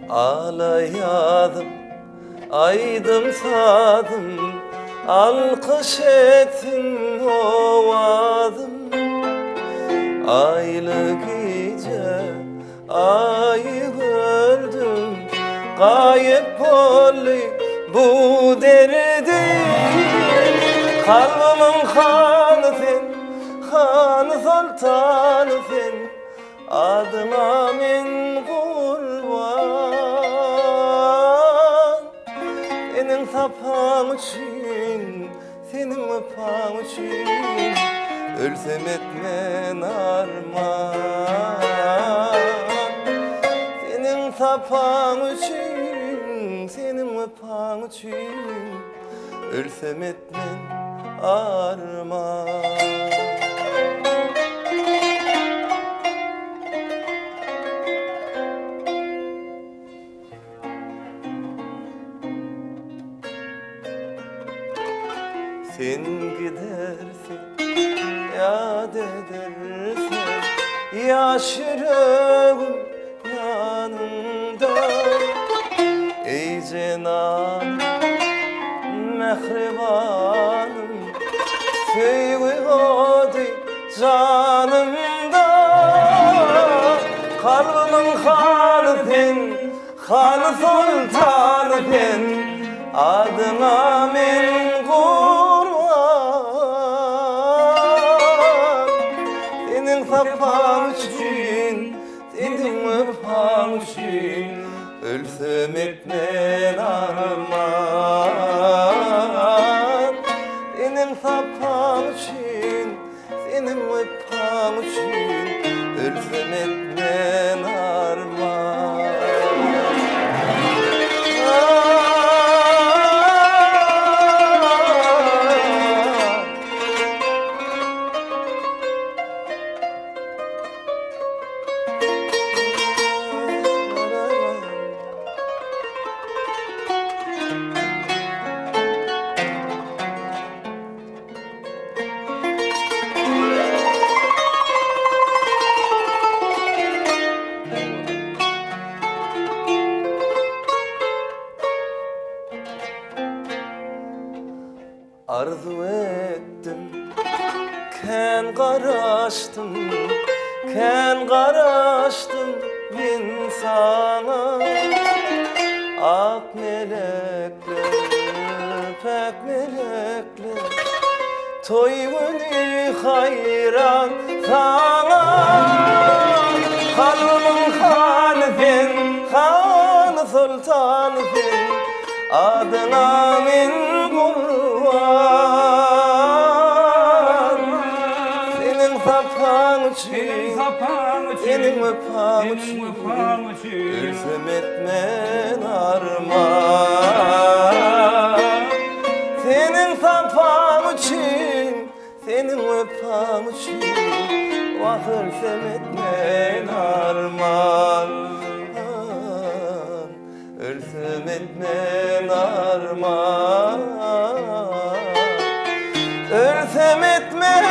Ağlayadım, aydım sadım, alkış ettin ovadım. Aylı gece ayı gördüm, kayıp oldu bu derdim. Kalbimin hanı sen, hanı sultanı sen, adına min kurban. Senin sapan için, senin öpan için, ölsem etmen arman. Senin sapan için, senin öpan için, ölsem etmen arman. Sen gidersin, yad edersen, yaşarım yanında. Ey Cenab mehribanım, sevgili canımda. Kalbimin hanı sen, hanı sultanı sen, adına min kurban. Senin sapan için, senin öpan için, ölsem etmen arman. Senin sapan için, senin öpan için, ölsem etmen arman. Arzu ettim, ken karaştım, ken karaştım bin sana. Ak melekler, pek melekler, toy günü hayran sana. Kalbimin hanı sen, hanı sultanı sen, adına min kurban. Senin sapan için, senin öpan için, ölsem etmen arman. Senin sapan için, senin öpan için, vah ölsem etmen arman. Ölsem etmen arman, ölsem etmen